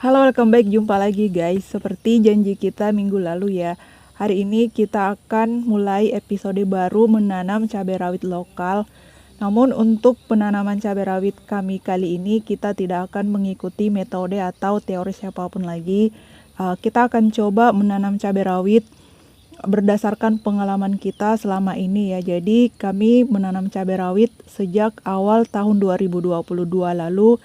Halo, welcome back. Jumpa lagi guys. Seperti janji kita minggu lalu ya. Hari ini kita akan mulai episode baru menanam cabai rawit lokal. Namun untuk penanaman cabai rawit kami kali ini kita tidak akan mengikuti metode atau teori siapapun lagi. Kita akan coba menanam cabai rawit berdasarkan pengalaman kita selama ini ya. Jadi kami menanam cabai rawit sejak awal tahun 2022 lalu.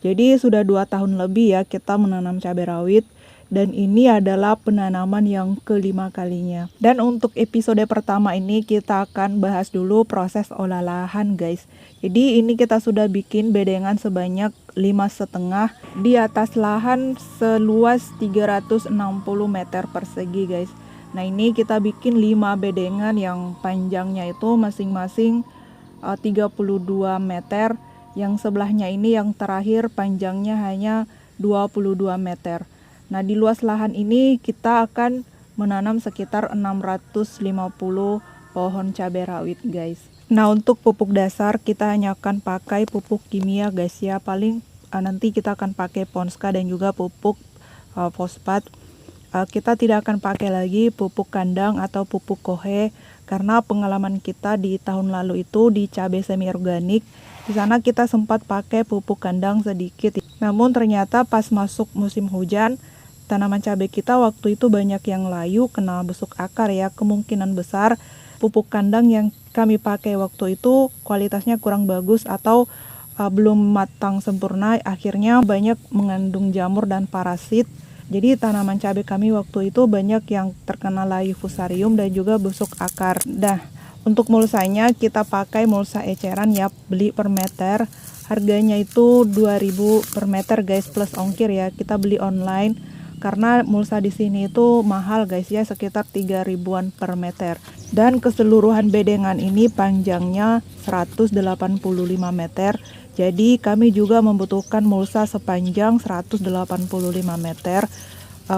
Jadi sudah 2 tahun lebih ya kita menanam cabai rawit, dan ini adalah penanaman yang kelima kalinya. Dan untuk episode pertama ini kita akan bahas dulu proses olah lahan guys. Jadi ini kita sudah bikin bedengan sebanyak 5,5 di atas lahan seluas 360 meter persegi guys. Nah ini kita bikin 5 bedengan yang panjangnya itu masing-masing 32 meter. Yang sebelahnya ini yang terakhir panjangnya hanya 22 meter. Nah di luas lahan ini kita akan menanam sekitar 650 pohon cabai rawit guys. Nah untuk pupuk dasar kita hanya akan pakai pupuk kimia guys ya. Paling nanti kita akan pakai Ponska dan juga pupuk fosfat. Kita tidak akan pakai lagi pupuk kandang atau pupuk kohe, karena pengalaman kita di tahun lalu itu di cabai semi organik. Di sana kita sempat pakai pupuk kandang sedikit. Namun ternyata pas masuk musim hujan, tanaman cabai kita waktu itu banyak yang layu, kena busuk akar ya. Kemungkinan besar pupuk kandang yang kami pakai waktu itu kualitasnya kurang bagus atau belum matang sempurna. Akhirnya banyak mengandung jamur dan parasit. Jadi tanaman cabai kami waktu itu banyak yang terkena layu fusarium dan juga busuk akar. Untuk mulsanya kita pakai mulsa eceran ya, beli per meter. Harganya itu 2.000 per meter guys, plus ongkir ya. Kita beli online karena mulsa di sini itu mahal guys ya, sekitar 3.000-an per meter. Dan keseluruhan bedengan ini panjangnya 185 meter. Jadi kami juga membutuhkan mulsa sepanjang 185 meter.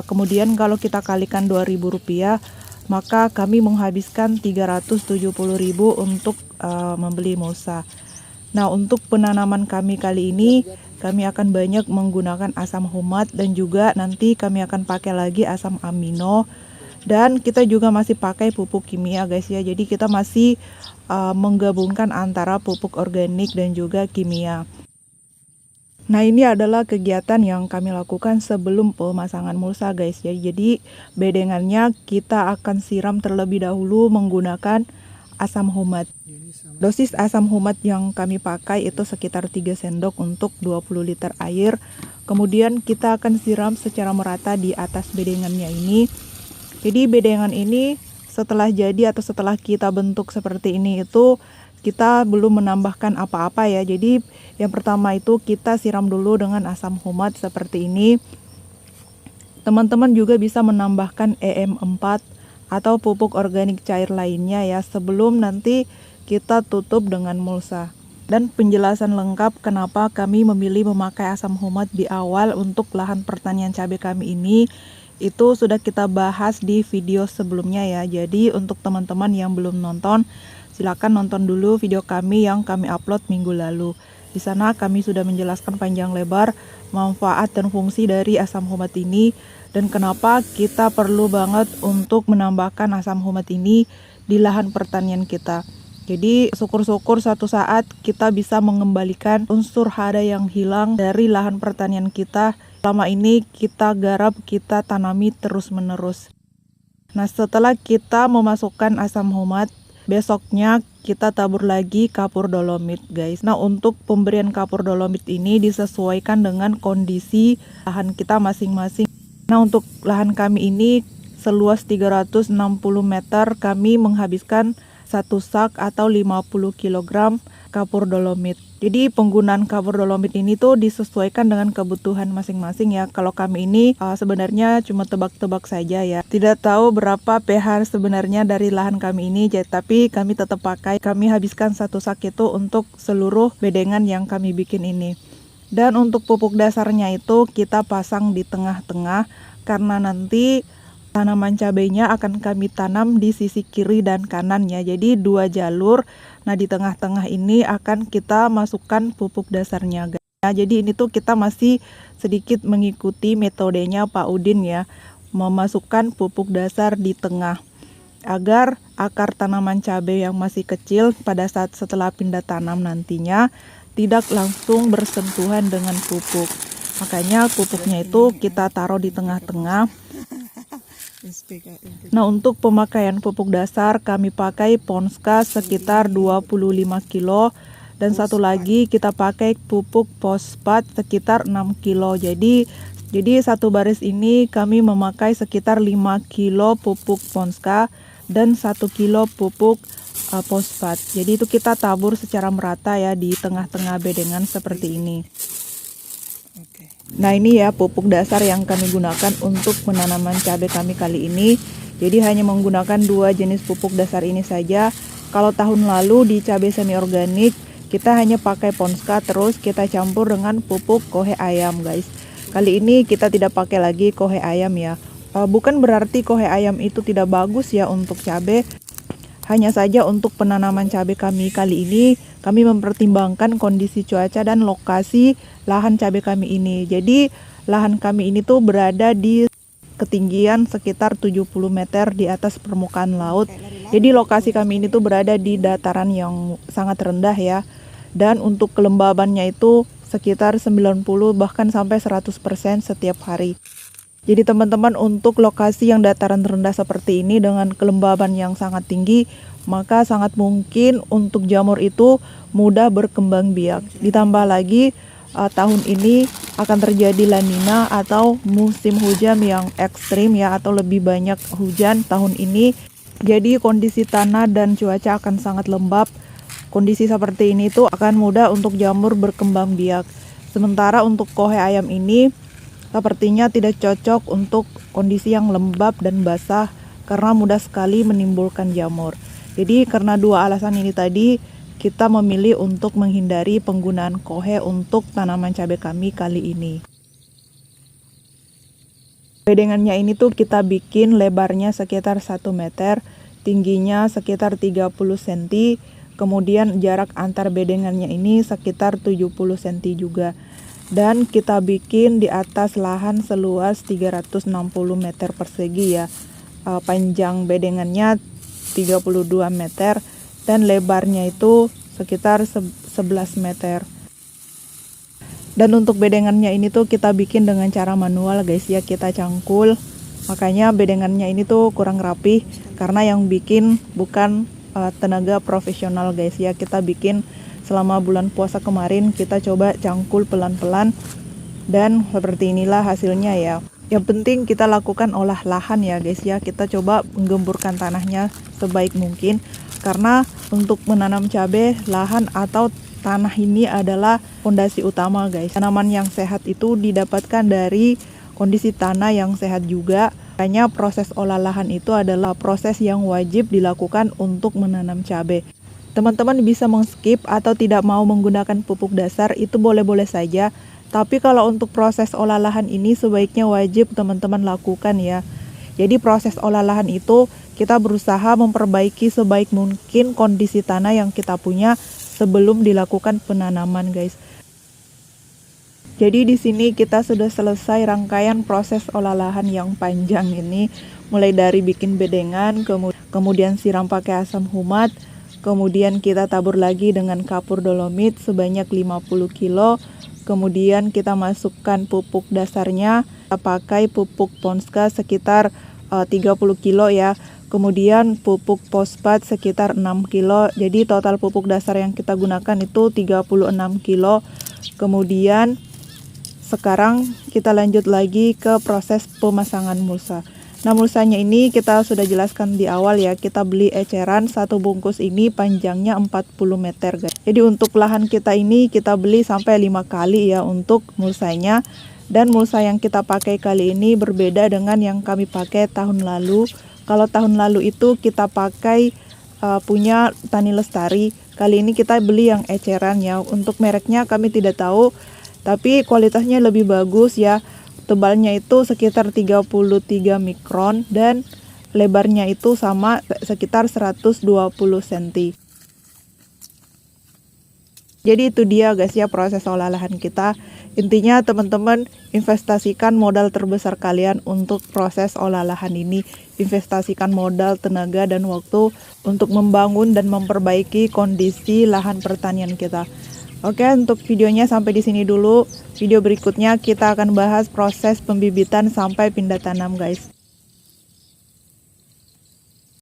Kemudian kalau kita kalikan Rp2.000, maka kami menghabiskan 370.000 untuk membeli mulsa. Nah untuk penanaman kami kali ini kami akan banyak menggunakan asam humat, dan juga nanti kami akan pakai lagi asam amino, dan kita juga masih pakai pupuk kimia guys ya. Jadi kita masih menggabungkan antara pupuk organik dan juga kimia. Nah ini adalah kegiatan yang kami lakukan sebelum pemasangan mulsa guys ya. Jadi bedengannya kita akan siram terlebih dahulu menggunakan asam humat. Dosis asam humat yang kami pakai itu sekitar 3 sendok untuk 20 liter air. Kemudian kita akan siram secara merata di atas bedengannya ini. Jadi bedengan ini setelah jadi atau setelah kita bentuk seperti ini itu kita belum menambahkan apa-apa ya. Jadi yang pertama itu kita siram dulu dengan asam humat seperti ini. Teman-teman juga bisa menambahkan EM4 atau pupuk organik cair lainnya ya, sebelum nanti kita tutup dengan mulsa. Dan penjelasan lengkap kenapa kami memilih memakai asam humat di awal untuk lahan pertanian cabai kami ini itu sudah kita bahas di video sebelumnya ya. Jadi untuk teman-teman yang belum nonton, silakan nonton dulu video kami yang kami upload minggu lalu. Di sana kami sudah menjelaskan panjang lebar manfaat dan fungsi dari asam humat ini, dan kenapa kita perlu banget untuk menambahkan asam humat ini di lahan pertanian kita. Jadi syukur-syukur suatu saat kita bisa mengembalikan unsur hara yang hilang dari lahan pertanian kita. Selama ini kita garap, kita tanami terus-menerus. Nah setelah kita memasukkan asam humat, besoknya kita tabur lagi kapur dolomit guys. Nah untuk pemberian kapur dolomit ini disesuaikan dengan kondisi lahan kita masing-masing. Nah untuk lahan kami ini seluas 360 meter kami menghabiskan 1 sak atau 50 kg kapur dolomit. Jadi penggunaan kapur dolomit ini tuh disesuaikan dengan kebutuhan masing-masing ya. Kalau kami ini sebenarnya cuma tebak-tebak saja ya. Tidak tahu berapa pH sebenarnya dari lahan kami ini, tapi kami tetap pakai. Kami habiskan 1 sak itu untuk seluruh bedengan yang kami bikin ini. Dan untuk pupuk dasarnya itu kita pasang di tengah-tengah, karena nanti tanaman cabainya akan kami tanam di sisi kiri dan kanan ya. Jadi 2 jalur. Nah di tengah-tengah ini akan kita masukkan pupuk dasarnya guys. Nah, jadi ini tuh kita masih sedikit mengikuti metodenya Pak Udin ya, memasukkan pupuk dasar di tengah agar akar tanaman cabai yang masih kecil pada saat setelah pindah tanam nantinya tidak langsung bersentuhan dengan pupuk. Makanya pupuknya itu kita taruh di tengah-tengah. Nah, untuk pemakaian pupuk dasar kami pakai Ponska sekitar 25 kilo. Dan satu lagi kita pakai pupuk fosfat sekitar 6 kilo. Jadi satu baris ini kami memakai sekitar 5 kilo pupuk Ponska dan 1 kilo pupuk fosfat. Jadi itu kita tabur secara merata ya di tengah-tengah bedengan seperti ini. Nah, ini ya pupuk dasar yang kami gunakan untuk penanaman cabai kami kali ini. Jadi hanya menggunakan 2 jenis pupuk dasar ini saja. Kalau tahun lalu di cabai semi organik kita hanya pakai Ponska, terus kita campur dengan pupuk kohe ayam guys. Kali ini kita tidak pakai lagi kohe ayam ya. Bukan berarti kohe ayam itu tidak bagus ya untuk cabai. Hanya saja untuk penanaman cabai kami kali ini, kami mempertimbangkan kondisi cuaca dan lokasi lahan cabai kami ini. Jadi lahan kami ini tuh berada di ketinggian sekitar 70 meter di atas permukaan laut. Jadi lokasi kami ini tuh berada di dataran yang sangat rendah ya. Dan untuk kelembabannya itu sekitar 90 bahkan sampai 100% setiap hari. Jadi teman-teman, untuk lokasi yang dataran rendah seperti ini dengan kelembaban yang sangat tinggi, maka sangat mungkin untuk jamur itu mudah berkembang biak. Ditambah lagi tahun ini akan terjadi La Nina atau musim hujan yang ekstrim ya, atau lebih banyak hujan tahun ini. Jadi kondisi tanah dan cuaca akan sangat lembab. Kondisi seperti ini tuh akan mudah untuk jamur berkembang biak. Sementara untuk kohe ayam ini sepertinya tidak cocok untuk kondisi yang lembab dan basah karena mudah sekali menimbulkan jamur. Jadi karena 2 alasan ini tadi, kita memilih untuk menghindari penggunaan kohe untuk tanaman cabai kami kali ini. Bedengannya ini tuh kita bikin lebarnya sekitar 1 meter, tingginya sekitar 30 cm. Kemudian jarak antar bedengannya ini sekitar 70 cm juga. Dan kita bikin di atas lahan seluas 360 meter persegi ya. Panjang bedengannya 32 meter dan lebarnya itu sekitar 11 meter. Dan untuk bedengannya ini tuh kita bikin dengan cara manual guys ya, kita cangkul. Makanya bedengannya ini tuh kurang rapih karena yang bikin bukan tenaga profesional guys ya. Kita bikin selama bulan puasa kemarin, kita coba cangkul pelan-pelan dan seperti inilah hasilnya ya. Yang penting kita lakukan olah lahan ya guys ya. Kita coba menggemburkan tanahnya sebaik mungkin karena untuk menanam cabai, lahan atau tanah ini adalah fondasi utama guys. Tanaman yang sehat itu didapatkan dari kondisi tanah yang sehat juga. Makanya proses olah lahan itu adalah proses yang wajib dilakukan untuk menanam cabai. Teman-teman bisa mengskip atau tidak mau menggunakan pupuk dasar, itu boleh-boleh saja. Tapi kalau untuk proses olah lahan ini sebaiknya wajib teman-teman lakukan ya. Jadi proses olah lahan itu kita berusaha memperbaiki sebaik mungkin kondisi tanah yang kita punya sebelum dilakukan penanaman guys. Jadi di sini kita sudah selesai rangkaian proses olah lahan yang panjang ini, mulai dari bikin bedengan, kemudian siram pakai asam humat, kemudian kita tabur lagi dengan kapur dolomit sebanyak 50 kilo, kemudian kita masukkan pupuk dasarnya, kita pakai pupuk Ponska sekitar 30 kilo ya, kemudian pupuk fosfat sekitar 6 kilo, jadi total pupuk dasar yang kita gunakan itu 36 kilo. Kemudian sekarang kita lanjut lagi ke proses pemasangan mulsa. Nah, mulsanya ini kita sudah jelaskan di awal ya. Kita beli eceran, 1 bungkus ini panjangnya 40 meter guys. Jadi untuk lahan kita ini kita beli sampai 5 kali ya untuk mulsanya. Dan mulsa yang kita pakai kali ini berbeda dengan yang kami pakai tahun lalu. Kalau tahun lalu itu kita pakai punya Tani Lestari. Kali ini kita beli yang eceran ya. Untuk mereknya kami tidak tahu, tapi kualitasnya lebih bagus ya. Tebalnya itu sekitar 33 mikron dan lebarnya itu sama sekitar 120 cm. Jadi itu dia guys ya proses olah lahan kita. Intinya teman-teman investasikan modal terbesar kalian untuk proses olah lahan ini. Investasikan modal, tenaga, dan waktu untuk membangun dan memperbaiki kondisi lahan pertanian kita. Oke, untuk videonya sampai di sini dulu. Video berikutnya kita akan bahas proses pembibitan sampai pindah tanam guys.